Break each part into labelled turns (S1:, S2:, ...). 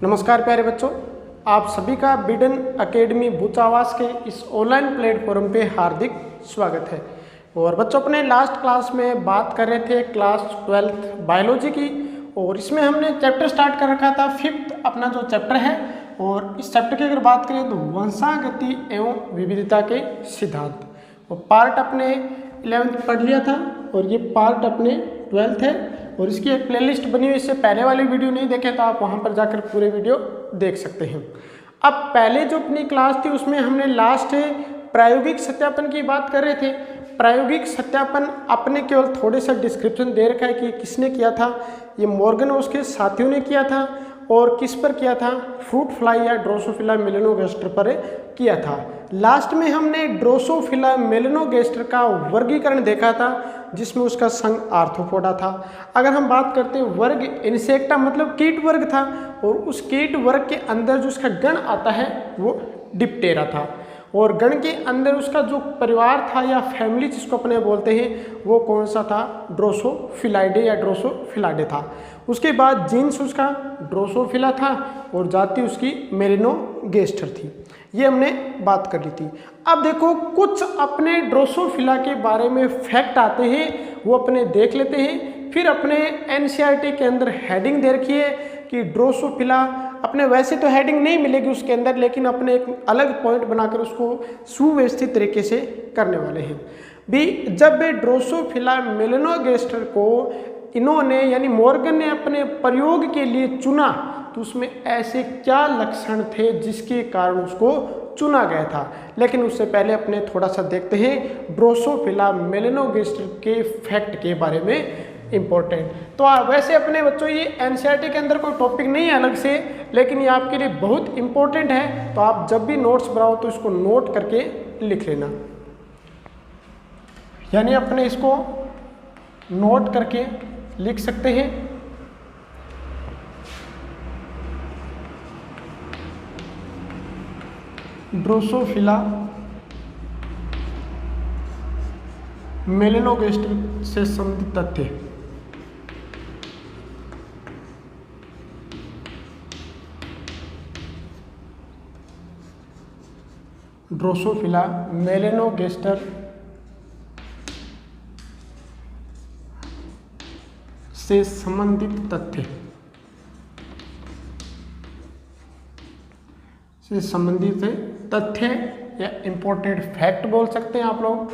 S1: नमस्कार प्यारे बच्चों, आप सभी का बिडन एकेडमी भूचावास के इस ऑनलाइन प्लेटफॉर्म पे हार्दिक स्वागत है। और बच्चों, अपने लास्ट क्लास में बात कर रहे थे क्लास 12th बायोलॉजी की, और इसमें हमने चैप्टर स्टार्ट कर रखा था 5th अपना जो चैप्टर है। और इस चैप्टर की अगर बात करें तो वंशागति एवं विविधता के सिद्धांत, और पार्ट अपने 11th पढ़ लिया था और ये पार्ट अपने 12th है। और इसकी एक प्लेलिस्ट बनी हुई, इससे पहले वाली वीडियो नहीं देखे तो आप वहाँ पर जाकर पूरे वीडियो देख सकते हैं। अब पहले जो अपनी क्लास थी उसमें हमने लास्ट प्रायोगिक सत्यापन की बात कर रहे थे। प्रायोगिक सत्यापन अपने केवल थोड़े सा डिस्क्रिप्शन दे रखा है कि किसने किया था। ये मॉर्गन और उसके साथियों ने किया था, और किस पर किया था, फ्रूट फ्लाई या ड्रोसोफिला मेलेनोगैस्टर पर किया था। लास्ट में हमने ड्रोसोफिला मेलेनोगैस्टर का वर्गीकरण देखा था, जिसमें उसका संघ आर्थ्रोपोडा था। अगर हम बात करते हैं वर्ग इंसेक्टा, मतलब कीट वर्ग था, और उस कीट वर्ग के अंदर जो उसका गण आता है वो डिप्टेरा था। और गण के अंदर उसका जो परिवार था या फैमिली जिसको अपने बोलते हैं वो कौन सा था, ड्रोसोफिलाइडे या ड्रोसोफिलाडे था। उसके बाद जीन्स उसका ड्रोसोफिला था और जाति उसकी मेलेनोगैस्टर थी। ये हमने बात कर ली थी। अब देखो, कुछ अपने ड्रोसोफिला के बारे में फैक्ट आते हैं, वो अपने देख लेते हैं। फिर अपने एनसीईआरटी के अंदर हेडिंग दे रखी है कि ड्रोसोफिला, अपने वैसे तो हेडिंग नहीं मिलेगी उसके अंदर, लेकिन अपने एक अलग पॉइंट बनाकर उसको सुव्यवस्थित तरीके से करने वाले हैं भी। जब ड्रोसोफिला मेलेनोगैस्टर को इन्होंने यानी मॉर्गन ने अपने प्रयोग के लिए चुना, तो उसमें ऐसे क्या लक्षण थे जिसके कारण उसको चुना गया था। लेकिन उससे पहले अपने थोड़ा सा देखते हैं ड्रोसोफिला मेलेनोगैस्टर के फैक्ट के बारे में इम्पोर्टेंट। तो वैसे अपने बच्चों ये एनसीईआरटी के अंदर कोई टॉपिक नहीं है अलग से, लेकिन ये आपके लिए बहुत इम्पोर्टेंट है। तो आप जब भी नोट्स बनाओ तो इसको नोट करके लिख लेना, यानी अपने इसको नोट करके लिख सकते हैं। ड्रोसोफिला मेलेनोगैस्टर से संबंधित तथ्य। ड्रोसोफिला मेलेनोगैस्टर से संबंधित तथ्य, से संबंधित तथ्य या इंपॉर्टेंट फैक्ट बोल सकते हैं आप लोग।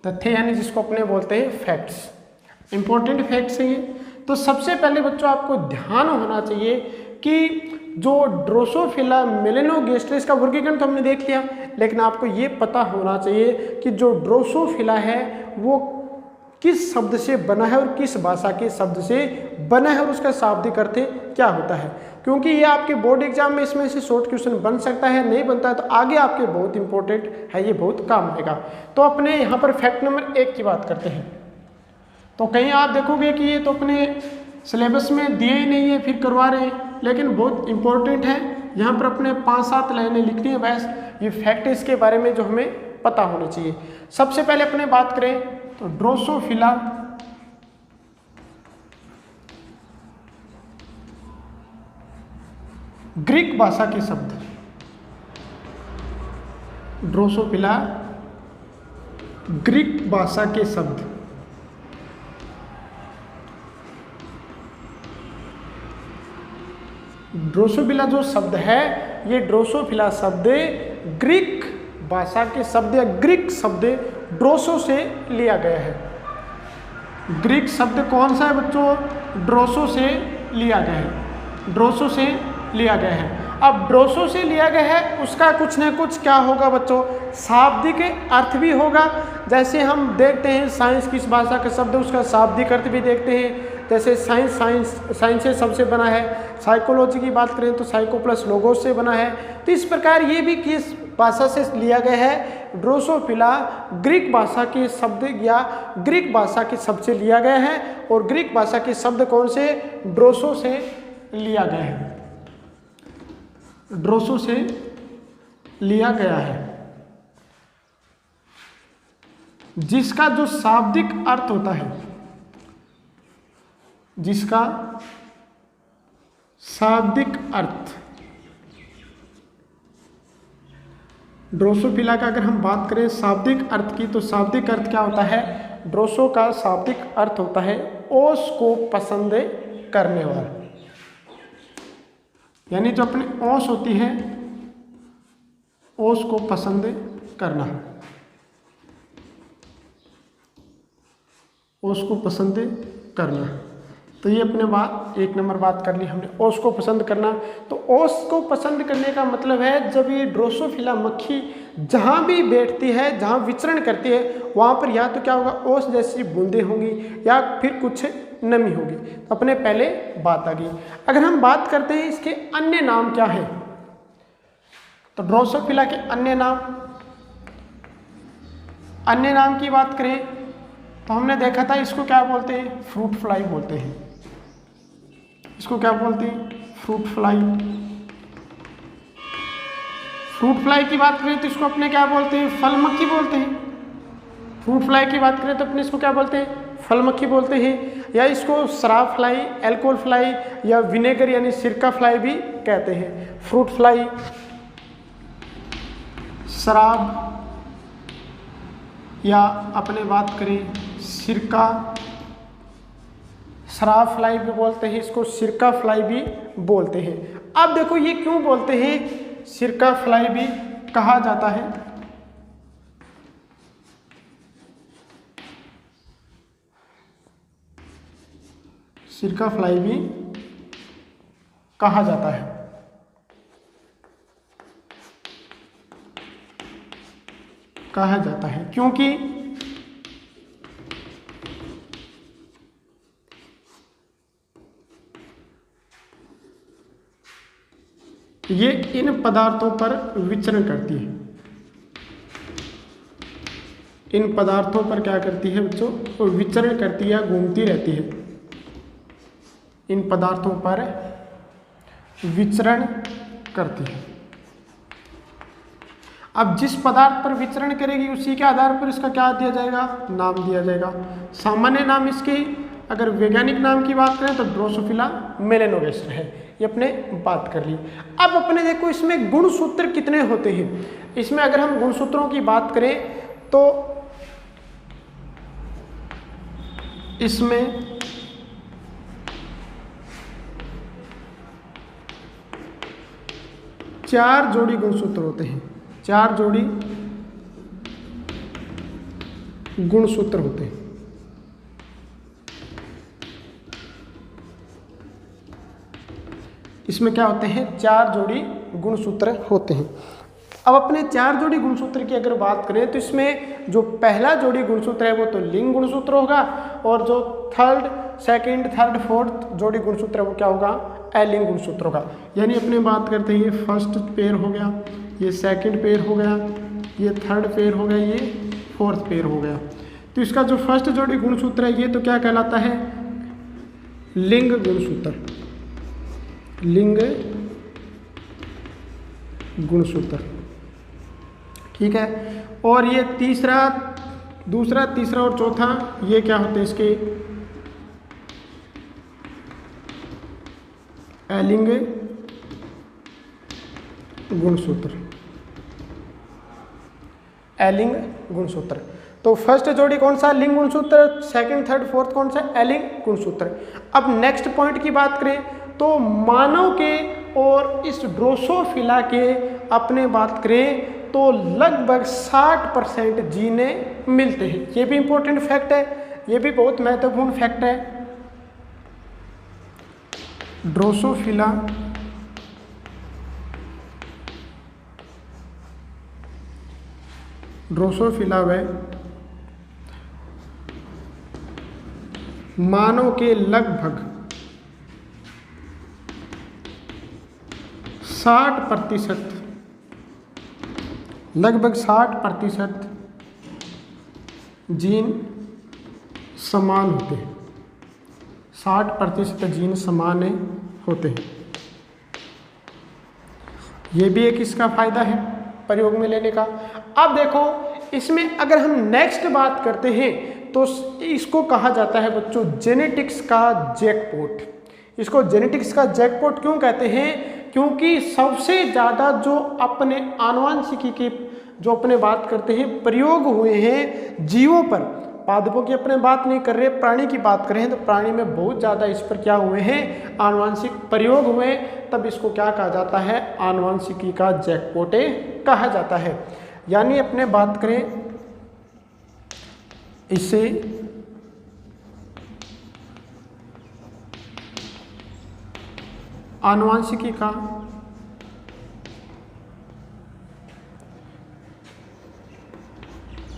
S1: तथ्य यानी जिसको अपने बोलते हैं फैक्ट्स, इंपॉर्टेंट फैक्ट्स हैं ये। तो सबसे पहले बच्चों आपको ध्यान होना चाहिए कि जो ड्रोसोफिला मेलेनोगैस्टर, इसका वर्गीकरण तो हमने देख लिया, लेकिन आपको ये पता होना चाहिए कि जो ड्रोसोफिला है वो किस शब्द से बना है और किस भाषा के शब्द से बना है, और उसका शाब्दिक अर्थ क्या होता है। क्योंकि ये आपके बोर्ड एग्जाम में इसमें से शॉर्ट क्वेश्चन बन सकता है, नहीं बनता है तो आगे आपके बहुत इंपॉर्टेंट है, ये बहुत काम आएगा। तो अपने यहाँ पर फैक्ट नंबर 1 की बात करते हैं। तो कहीं आप देखोगे कि ये तो अपने सिलेबस में दिए ही नहीं है, फिर करवा रहे हैं, लेकिन बहुत इंपॉर्टेंट है। यहाँ पर अपने 5-7 लाइनें लिखनी है बस, ये फैक्ट इसके बारे में जो हमें पता होना चाहिए। सबसे पहले अपने बात करें तो ड्रोसोफिला ग्रीक भाषा के शब्द, ड्रोसोफिला ग्रीक भाषा के शब्द। ड्रोसोफिला जो शब्द है, ये ड्रोसोफिला शब्द ग्रीक भाषा के शब्द या ग्रीक शब्द ड्रोसो से लिया गया है। ग्रीक शब्द कौन सा है बच्चों, ड्रोसो से लिया गया है, ड्रोसो से लिया गया है। अब ड्रोसो से लिया गया है, उसका कुछ ना कुछ क्या होगा बच्चों, शाब्दिक अर्थ भी होगा। जैसे हम देखते हैं साइंस किस भाषा का शब्द है, उसका शाब्दिक अर्थ भी देखते हैं। जैसे साइंस से सबसे बना है, साइकोलॉजी की बात करें तो साइको प्लस लोगोस से बना है। तो इस प्रकार ये भी किस भाषा से लिया गया है, ड्रोसोफिला ग्रीक भाषा के शब्द या ग्रीक भाषा के शब्द से लिया गया है। और ग्रीक भाषा के शब्द कौन से, ड्रोसो से लिया गया है, ड्रोसो से लिया गया है। जिसका जो शाब्दिक अर्थ होता है, जिसका शाब्दिक अर्थ, ड्रोसोफिला का अगर हम बात करें शाब्दिक अर्थ की, तो शाब्दिक अर्थ क्या होता है? ड्रोसो का शाब्दिक अर्थ होता है ओस को पसंद करने वाला, यानी जो अपनी ओस होती है, ओस को पसंद करना, ओस को पसंद करना। तो ये अपने बात 1 नंबर बात कर ली हमने, ओस को पसंद करना। तो ओस को पसंद करने का मतलब है जब ये ड्रोसोफिला मक्खी जहाँ भी बैठती है, जहाँ विचरण करती है, वहाँ पर या तो क्या होगा, ओस जैसी बूंदें होंगी या फिर कुछ नमी होगी। तो अपने पहले बात आ गई। अगर हम बात करते हैं इसके अन्य नाम क्या है, तो ड्रोसोफिला के अन्य नाम की बात करें तो हमने देखा था इसको क्या बोलते हैं? फ्रूट फ्लाई बोलते हैं। इसको क्या बोलते हैं? Fruit fly. फ्रूट फ्लाई की बात करें तो इसको अपने क्या बोलते हैं? फल मक्खी बोलते हैं। फ्रूट फ्लाई की बात करें तो अपने इसको क्या बोलते हैं? फल मक्खी बोलते हैं, या इसको शराब फ्लाई, एल्कोहल फ्लाई या विनेगर यानी सिरका फ्लाई भी कहते हैं। फ्रूट फ्लाई, शराब, या अपने बात करें सिरका, शराब फ्लाई भी बोलते हैं इसको, सिरका फ्लाई भी बोलते हैं। अब देखो ये क्यों बोलते हैं सिरका फ्लाई भी कहा जाता है? सिरका फ्लाई भी कहा जाता है क्योंकि ये इन पदार्थों पर विचरण करती है। इन पदार्थों पर क्या करती है बच्चों? तो विचरण करती है या घूमती रहती है। इन पदार्थों पर विचरण करती है। अब जिस पदार्थ पर विचरण करेगी उसी के आधार पर इसका क्या दिया जाएगा? नाम दिया जाएगा। सामान्य नाम इसके, अगर वैज्ञानिक नाम की बात करें तो ड्रोसोफिला मेलेनोगास्टर है। ये अपने बात कर ली। अब अपने देखो इसमें गुणसूत्र कितने होते हैं। इसमें अगर हम गुणसूत्रों की बात करें तो इसमें चार जोड़ी गुणसूत्र होते हैं। 4 जोड़ी गुणसूत्र होते हैं। इसमें क्या होते हैं? 4 जोड़ी गुणसूत्र होते हैं। अब अपने 4 जोड़ी गुणसूत्र की अगर बात करें तो इसमें जो पहला जोड़ी गुणसूत्र है वो तो लिंग गुणसूत्र होगा, और जो सेकंड, थर्ड, फोर्थ जोड़ी गुणसूत्र है वो क्या होगा? एलिंग गुणसूत्र होगा। यानी अपने बात करते हैं ये फर्स्ट पेयर हो गया, ये सेकंड पेयर हो गया, ये थर्ड पेयर हो गया, ये फोर्थ पेयर हो गया। तो इसका जो फर्स्ट जोड़ी गुणसूत्र है ये तो क्या कहलाता है? लिंग गुणसूत्र। लिंग गुणसूत्र, ठीक है। और ये दूसरा, तीसरा और चौथा ये क्या होते हैं इसके? एलिंग गुणसूत्र। एलिंग गुणसूत्र। तो फर्स्ट जोड़ी कौन सा? लिंग गुणसूत्र। सेकंड, थर्ड, फोर्थ कौन सा? एलिंग गुणसूत्र। अब नेक्स्ट पॉइंट की बात करें तो मानव के और इस ड्रोसोफिला के अपने बात करें तो लगभग 60% जीने मिलते हैं। ये भी इंपॉर्टेंट फैक्ट है, ये भी बहुत महत्वपूर्ण फैक्ट है। ड्रोसोफिला व मानव के लगभग 60% जीन समान होते हैं। 60% जीन समान होते हैं। ये भी एक इसका फायदा है प्रयोग में लेने का। अब देखो इसमें अगर हम नेक्स्ट बात करते हैं तो इसको कहा जाता है बच्चों जेनेटिक्स का जैकपॉट। इसको जेनेटिक्स का जैकपॉट क्यों कहते हैं? क्योंकि सबसे ज़्यादा जो अपने आनुवंशिकी की जो अपने बात करते हैं प्रयोग हुए हैं जीवों पर, पादपों की अपने बात नहीं कर रहे, प्राणी की बात कर रहे हैं, तो प्राणी में बहुत ज़्यादा इस पर क्या हुए हैं, आनुवंशिक प्रयोग हुए, तब इसको क्या कहा जाता है, आनुवंशिकी का जैकपॉट कहा जाता है। यानी अपने बात करें इसे आनुवंशिकी का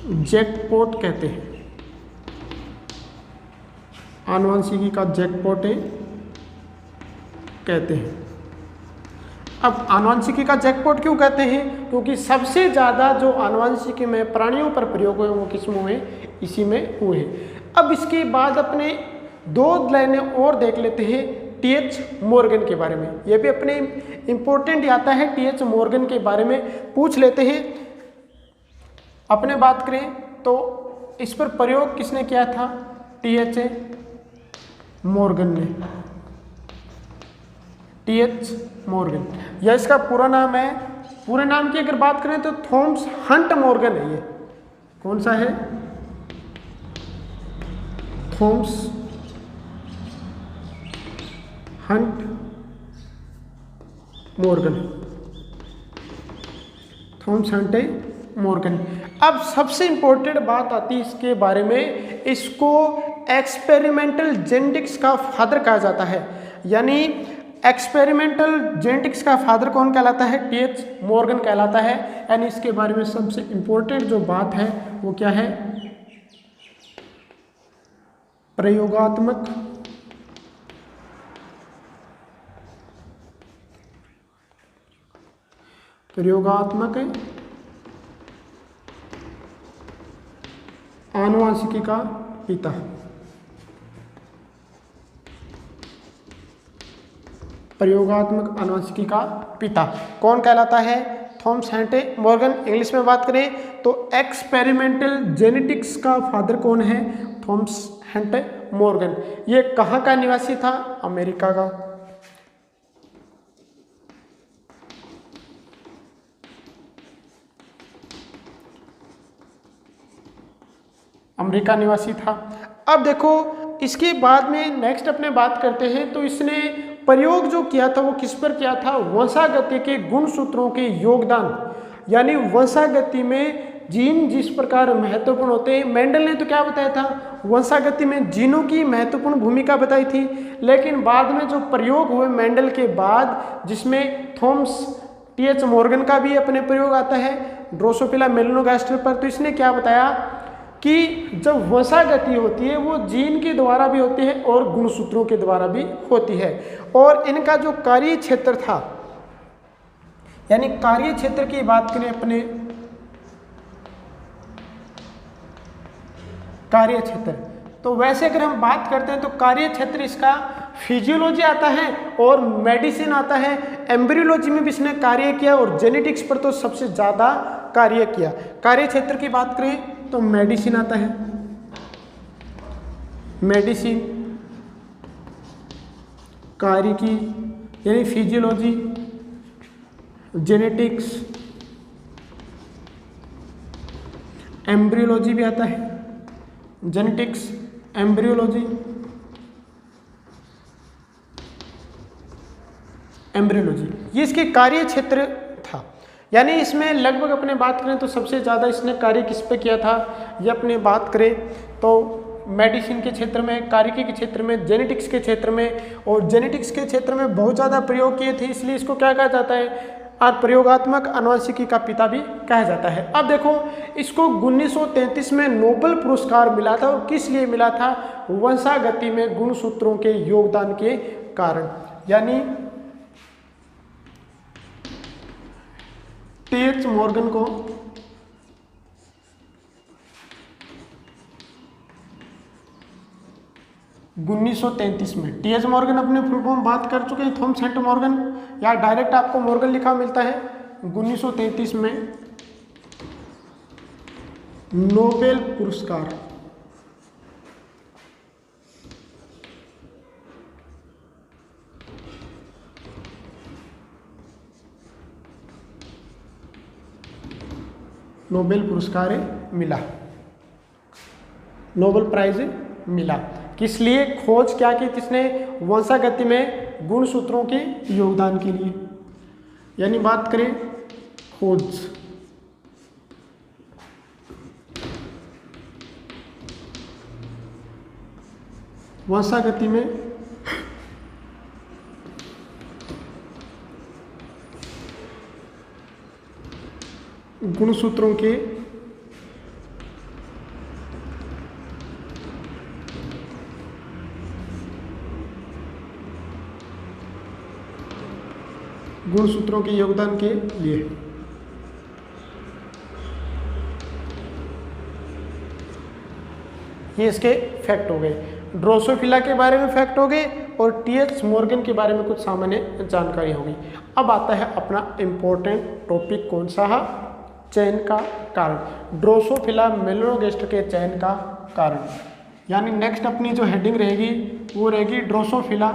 S1: जैकपॉट कहते हैं, आनुवंशिकी का जैकपॉट कहते हैं। अब आनुवंशिकी का जैकपॉट क्यों कहते हैं? क्योंकि सबसे ज़्यादा जो आनुवंशिकी में प्राणियों पर प्रयोग हुए वो किस में, इसी में हुए हैं। अब इसके बाद अपने 2 लाइनें और देख लेते हैं टी.एच. मॉर्गन के बारे में। ये भी अपने इम्पोर्टेंट आता है, टी.एच. मॉर्गन के बारे में पूछ लेते हैं। अपने बात करें तो इस पर प्रयोग किसने किया था? टी.एच. मॉर्गन ने, टी.एच. मॉर्गन। यह इसका पूरा नाम है। पूरे नाम की अगर बात करें तो थॉमस हंट मॉर्गन है। ये कौन सा है? Thomas Hunt Morgan, Thomas Hunt Morgan. अब सबसे इंपॉर्टेंट बात आती है इसके बारे में, इसको एक्सपेरिमेंटल जेनेटिक्स का फादर कहा जाता है। यानी एक्सपेरिमेंटल जेनेटिक्स का फादर कौन कहलाता है? टी.एच. मॉर्गन कहलाता है। यानी इसके बारे में सबसे इंपॉर्टेंट जो बात है वो क्या है? प्रयोगात्मक आनुवंशिकी का पिता। प्रयोगात्मक आनुवंशिकी का पिता कौन कहलाता है? Thomas Hunt Morgan. इंग्लिश में बात करें तो एक्सपेरिमेंटल जेनेटिक्स का फादर कौन है? Thomas Hunt Morgan. ये कहाँ का निवासी था? अमेरिका का। अमेरिका निवासी था। अब देखो इसके बाद में नेक्स्ट अपने बात करते हैं तो इसने प्रयोग जो किया था वो किस पर किया था? वंशागति के गुणसूत्रों के योगदान। यानी वंशागति में जीन जिस प्रकार महत्वपूर्ण होते हैं, मेंडल ने तो क्या बताया था? वंशागति में जीनों की महत्वपूर्ण भूमिका बताई थी। लेकिन बाद में जो प्रयोग हुए मेंडल के बाद, जिसमें थॉमस टी.एच. मॉर्गन का भी अपने प्रयोग आता है ड्रोसोफिला मेलनोगास्टर पर, तो इसने क्या बताया कि जब वंशागति होती है वो जीन के द्वारा भी होती है और गुणसूत्रों के द्वारा भी होती है। और इनका जो कार्य क्षेत्र था, यानी कार्य क्षेत्र की बात करें अपने, कार्य क्षेत्र, तो वैसे अगर हम बात करते हैं तो कार्य क्षेत्र इसका फिजियोलॉजी आता है और मेडिसिन आता है। एम्ब्रियोलॉजी में भी इसने कार्य किया और जेनेटिक्स पर तो सबसे ज़्यादा कार्य किया। कार्य क्षेत्र की बात करें तो मेडिसिन आता है, मेडिसिन कार्य की यानी फिजियोलॉजी, जेनेटिक्स, एम्ब्रियोलॉजी भी आता है, जेनेटिक्स, एम्ब्रियोलॉजी, एम्ब्रियोलॉजी, ये इसके कार्य क्षेत्र था। यानी इसमें लगभग अपने बात करें तो सबसे ज़्यादा इसने कार्य किस पे किया था? ये अपने बात करें तो मेडिसिन के क्षेत्र में, कार्य के क्षेत्र में, जेनेटिक्स के क्षेत्र में, और जेनेटिक्स के क्षेत्र में बहुत ज़्यादा प्रयोग किए थे, इसलिए इसको क्या कहा जाता है? और प्रयोगात्मक आनुवंशिकी का पिता भी कहा जाता है। अब देखो इसको 1933 में नोबेल पुरस्कार मिला था, और किस लिए मिला था? वंशागति में गुणसूत्रों के योगदान के कारण। यानी टी.एच. मॉर्गन को उन्नीस सौ 1933 में, टी.एच. मॉर्गन अपने फुल फॉर्म बात कर चुके हैं, थॉमस हंट मॉर्गन, या डायरेक्ट आपको मॉर्गन लिखा मिलता है। 1933 में नोबेल पुरस्कार नोबेल पुरस्कार मिला, नोबेल प्राइज मिला। किस लिए? खोज क्या की किसने? वंशागति में गुणसूत्रों के योगदान के लिए। यानी बात करें खोज, वंशागति में गुणसूत्रों के योगदान के लिए। ये इसके फैक्ट हो गए, ड्रोसोफिला के बारे में फैक्ट हो गए और टीएच मॉर्गन के बारे में कुछ सामान्य जानकारी होगी। अब आता है अपना इम्पोर्टेंट टॉपिक, कौन सा है? चयन का कारण, ड्रोसोफिला मेलनोगास्टर के चयन का कारण। यानी नेक्स्ट अपनी जो हेडिंग रहेगी वो रहेगी ड्रोसोफिला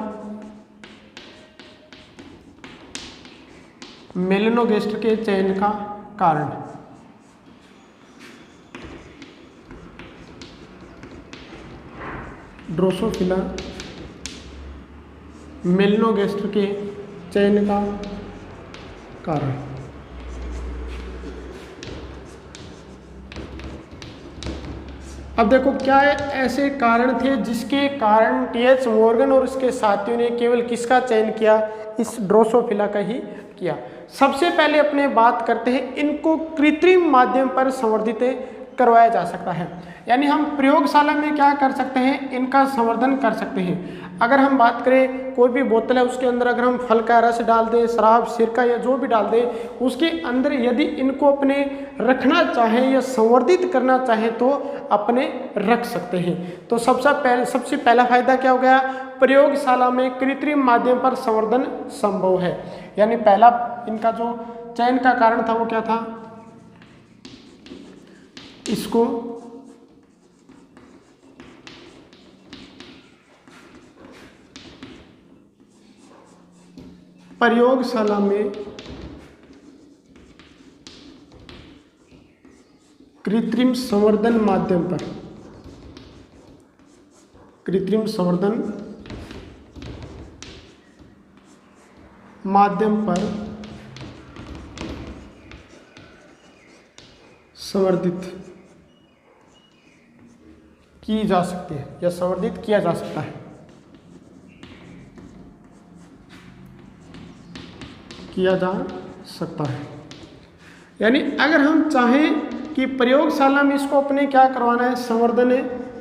S1: मेलनोगास्टर के चयन का कारण। ड्रोसोफिला मेलनोगास्टर के चयन का कारण। अब देखो क्या है, ऐसे कारण थे जिसके कारण टीएच मॉर्गन और उसके साथियों ने केवल किसका चयन किया? इस ड्रोसोफिला का ही किया। सबसे पहले अपने बात करते हैं, इनको कृत्रिम माध्यम पर संवर्धित करवाया जा सकता है। यानी हम प्रयोगशाला में क्या कर सकते हैं? इनका संवर्धन कर सकते हैं। अगर हम बात करें कोई भी बोतल है उसके अंदर अगर हम फल का रस डाल दें, शराब, सिरका या जो भी डाल दें, उसके अंदर यदि इनको अपने रखना चाहें या संवर्धित करना चाहें तो अपने रख सकते हैं। तो सबसे पहला फायदा क्या हो गया? प्रयोगशाला में कृत्रिम माध्यम पर संवर्धन संभव है। यानी पहला इनका जो चयन का कारण था वो क्या था? इसको प्रयोगशाला में कृत्रिम संवर्धन माध्यम पर, कृत्रिम संवर्धन माध्यम पर संवर्धित की जा सकती है या संवर्धित किया जा सकता है, किया जा सकता है। यानी अगर हम चाहें कि प्रयोगशाला में इसको अपने क्या करवाना है? संवर्धन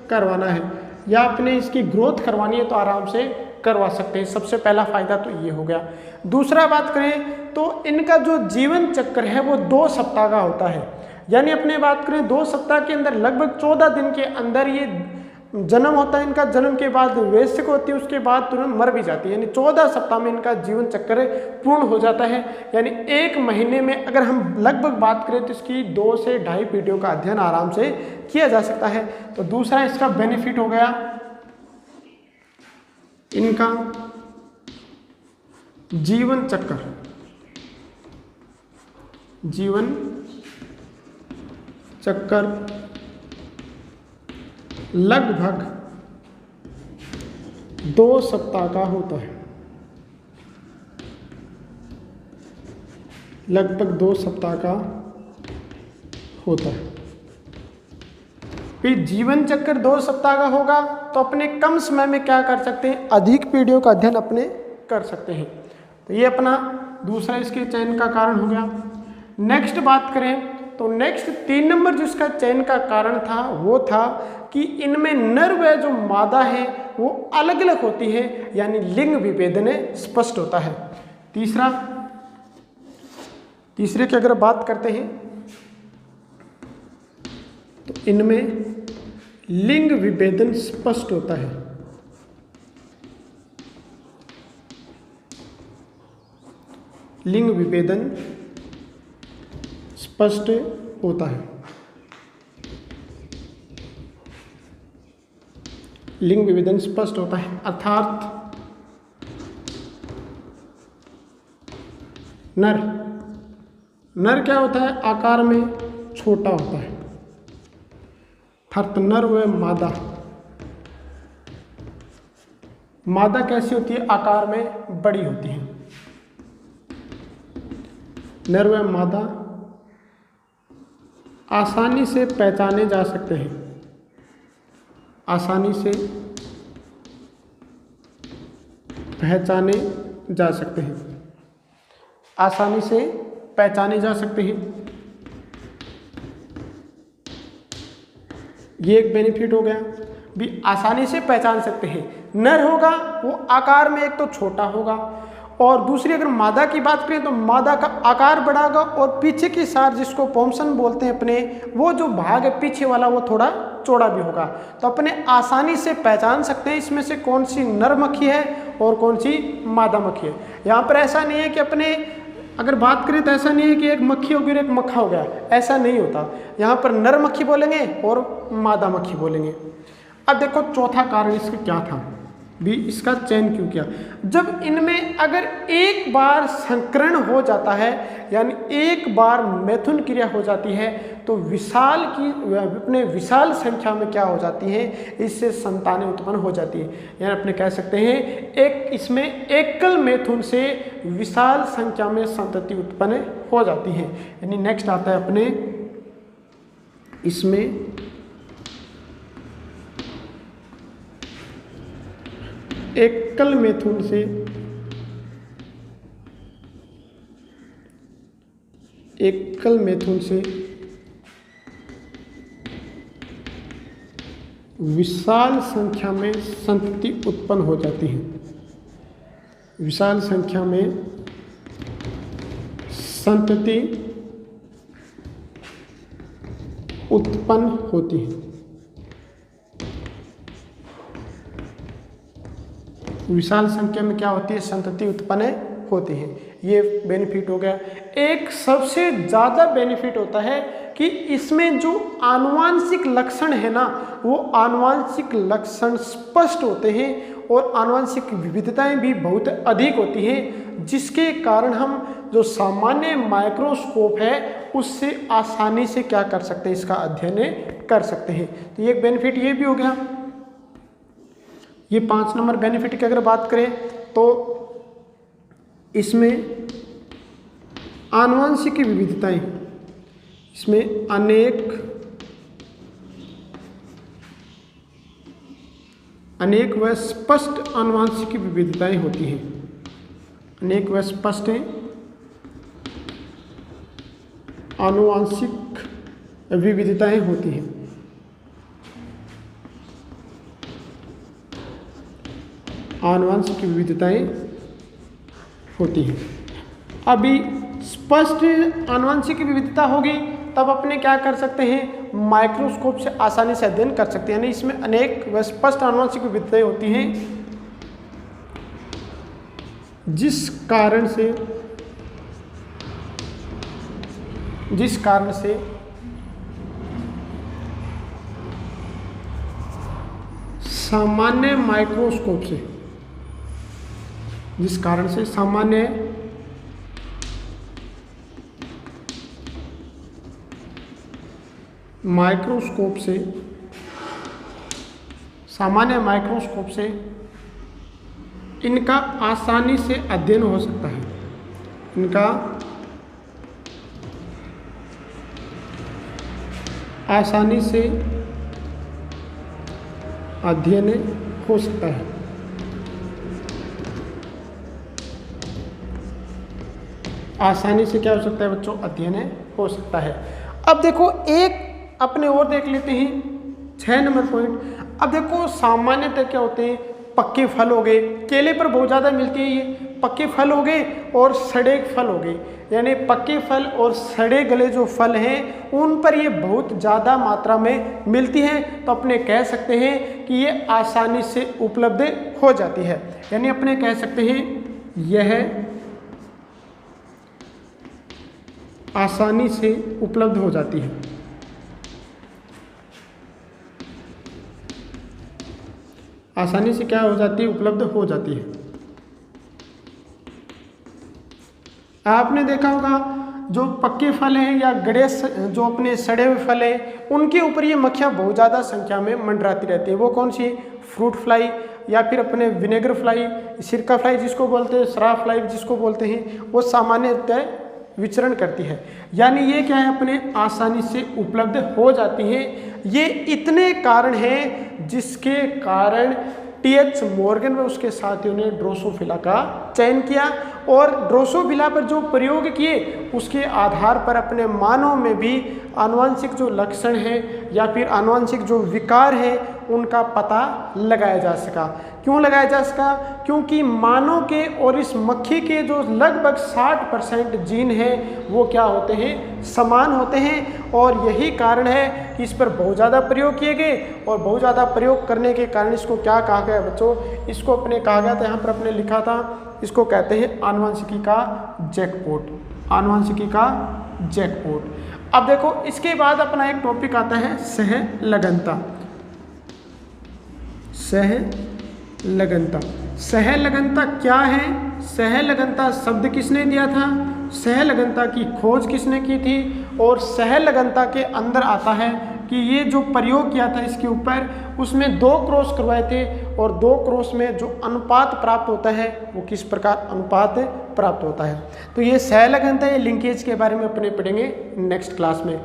S1: करवाना है या अपने इसकी ग्रोथ करवानी है तो आराम से करवा सकते हैं। सबसे पहला फायदा तो ये हो गया। दूसरा बात करें तो इनका जो जीवन चक्र है वो 2 सप्ताह का होता है। यानी अपने बात करें 2 सप्ताह के अंदर लगभग 14 दिन के अंदर ये जन्म होता है। इनका जन्म के बाद वयस्क होती है, उसके बाद तुरंत मर भी जाती है। यानी 14 सप्ताह में इनका जीवन चक्र पूर्ण हो जाता है। यानी 1 महीने में अगर हम लगभग बात करें तो इसकी 2 से 2.5 पीढ़ियों का अध्ययन आराम से किया जा सकता है। तो दूसरा इसका बेनिफिट हो गया, इनका जीवन चक्र लगभग 2 सप्ताह का होता है। लगभग 2 सप्ताह का होता है। फिर जीवन चक्र 2 सप्ताह का होगा तो अपने कम समय में क्या कर सकते हैं? अधिक पीढ़ियों का अध्ययन अपने कर सकते हैं। तो ये अपना दूसरा इसके चयन का कारण हो गया। नेक्स्ट बात करें तो नेक्स्ट 3 नंबर जो इसका चयन का कारण था वो था कि इनमें नर व जो मादा है वो अलग अलग होती है, यानी लिंग विभेदन स्पष्ट होता है। तीसरे की अगर बात करते हैं तो इनमें लिंग विभेदन स्पष्ट होता है। लिंग विभेदन स्पष्ट होता है। लिंग विभेदन स्पष्ट होता है अर्थात नर क्या होता है? आकार में छोटा होता है, अर्थात नर व मादा। मादा कैसी होती है? आकार में बड़ी होती है। नर व मादा आसानी से पहचाने जा सकते हैं, आसानी से पहचाने जा सकते हैं, आसानी से पहचाने जा सकते हैं। ये एक बेनिफिट हो गया, भी आसानी से पहचान सकते हैं। नर होगा वो आकार में एक तो छोटा होगा, और दूसरी अगर मादा की बात करें तो मादा का आकार बड़ा होगा, और पीछे की सार जिसको पोम्सन बोलते हैं अपने, वो जो भाग है पीछे वाला वो थोड़ा चौड़ा भी होगा। तो अपने आसानी से पहचान सकते हैं इसमें से कौन सी नर मक्खी है और कौन सी मादा मक्खी है। यहाँ पर ऐसा नहीं है कि अपने अगर बात करें तो ऐसा नहीं है कि एक मक्खी होगी और एक मक्खा हो गया, ऐसा नहीं होता। यहाँ पर नर मक्खी बोलेंगे और मादा मक्खी बोलेंगे। अब देखो चौथा कारण इसका क्या था, भी इसका चयन क्यों किया? जब इनमें अगर एक बार संकरण हो जाता है, यानी एक बार मैथुन क्रिया हो जाती है, तो अपने विशाल संख्या में क्या हो जाती है, इससे संतानें उत्पन्न हो जाती है। यानी अपने कह सकते हैं एक इसमें एकल मैथुन से विशाल संख्या में संतति उत्पन्न हो जाती है। यानी नेक्स्ट आता है अपने इसमें एकल मैथुन से विशाल संख्या में संतति उत्पन्न हो जाती है, विशाल संख्या में संतति उत्पन्न होती है, विशाल संख्या में क्या होती है, संतति उत्पन्न होती है। ये बेनिफिट हो गया। एक सबसे ज़्यादा बेनिफिट होता है कि इसमें जो आनुवांशिक लक्षण है ना, वो आनुवांशिक लक्षण स्पष्ट होते हैं और आनुवांशिक विविधताएं भी बहुत अधिक होती हैं, जिसके कारण हम जो सामान्य माइक्रोस्कोप है उससे आसानी से क्या कर सकते हैं, इसका अध्ययन कर सकते हैं। तो ये एक बेनिफिट ये भी हो गया। ये 5 नंबर बेनिफिट की अगर बात करें तो इसमें आनुवंशिक विविधताएं, इसमें अनेक व स्पष्ट आनुवंशिक विविधताएं होती हैं, अनेक व स्पष्ट आनुवंशिक विविधताएं होती हैं। आनुवंशिक विविधताएं होती हैं। अभी स्पष्ट आनुवंशिक विविधता होगी तब अपने क्या कर सकते हैं, माइक्रोस्कोप से आसानी से अध्ययन कर सकते हैं। यानी इसमें अनेक व स्पष्ट आनुवंशिक विविधताएं होती हैं, जिस कारण से सामान्य माइक्रोस्कोप से, जिस कारण से सामान्य माइक्रोस्कोप से इनका आसानी से अध्ययन हो सकता है, इनका आसानी से अध्ययन हो सकता है। आसानी से क्या हो सकता है बच्चों, अध्ययन हो सकता है। अब देखो एक अपने और देख लेते हैं 6 नंबर पॉइंट। अब देखो सामान्यतः क्या होते हैं, पक्के फल हो गए, केले पर बहुत ज़्यादा मिलती है ये, पक्के फल हो गए और सड़े फल हो गए। यानी पक्के फल और सड़े गले जो फल हैं उन पर ये बहुत ज़्यादा मात्रा में मिलती हैं, तो अपने कह सकते हैं कि ये आसानी से उपलब्ध हो जाती है। यानी अपने कह सकते हैं यह आसानी से उपलब्ध हो जाती है, आसानी से क्या हो जाती है, उपलब्ध हो जाती है। आपने देखा होगा जो पक्के फल हैं या गड़े जो अपने सड़े हुए फल हैं उनके ऊपर ये मक्खियाँ बहुत ज़्यादा संख्या में मंडराती रहती है। वो कौन सी? फ्रूट फ्लाई या फिर अपने विनेगर फ्लाई, सिरका फ्लाई जिसको बोलते हैं, शराब फ्लाई जिसको बोलते हैं, वो सामान्यतः विचरण करती है। यानी ये क्या है, अपने आसानी से उपलब्ध हो जाती हैं। ये इतने कारण हैं जिसके कारण टी.एच. मॉर्गन व उसके साथियों ने ड्रोसोफिला का चयन किया और ड्रोसोफिला पर जो प्रयोग किए उसके आधार पर अपने मानव में भी आनुवंशिक जो लक्षण हैं या फिर आनुवंशिक जो विकार है उनका पता लगाया जा सका। क्यों लगाया जा सका? क्योंकि मानव के और इस मक्खी के जो लगभग 60% जीन हैं वो क्या होते हैं? समान होते हैं। और यही कारण है कि इस पर बहुत ज़्यादा प्रयोग किए गए और बहुत ज़्यादा प्रयोग करने के कारण इसको क्या कहा गया बच्चों? इसको अपने कहा गया था, यहाँ पर अपने लिखा था, इसको कहते हैं आनुवंशिकी का जैकपॉट। आनुवंशिकी का जैकपॉट। अब देखो इसके बाद अपना एक टॉपिक आता है सहलगनता। सहलगनता। सहलगनता क्या है? सहलगनता शब्द किसने दिया था? सहलगनता की खोज किसने की थी? और सहलगनता के अंदर आता है कि ये जो प्रयोग किया था इसके ऊपर, उसमें 2 क्रॉस करवाए थे और 2 क्रॉस में जो अनुपात प्राप्त होता है वो किस प्रकार अनुपात प्राप्त होता है। तो ये सहलगनता, ये लिंकेज के बारे में अपने पढ़ेंगे नेक्स्ट क्लास में।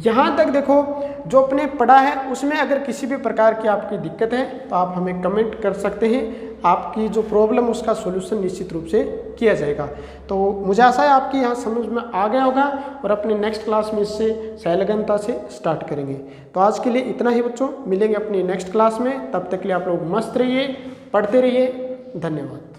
S1: यहाँ तक देखो जो अपने पढ़ा है उसमें अगर किसी भी प्रकार की आपकी दिक्कत है तो आप हमें कमेंट कर सकते हैं। आपकी जो प्रॉब्लम उसका सॉल्यूशन निश्चित रूप से किया जाएगा। तो मुझे आशा है आपकी यहाँ समझ में आ गया होगा और अपने नेक्स्ट क्लास में इससे सहलगनता से स्टार्ट करेंगे। तो आज के लिए इतना ही बच्चों, मिलेंगे अपनी नेक्स्ट क्लास में। तब तक के लिए आप लोग मस्त रहिए, पढ़ते रहिए। धन्यवाद।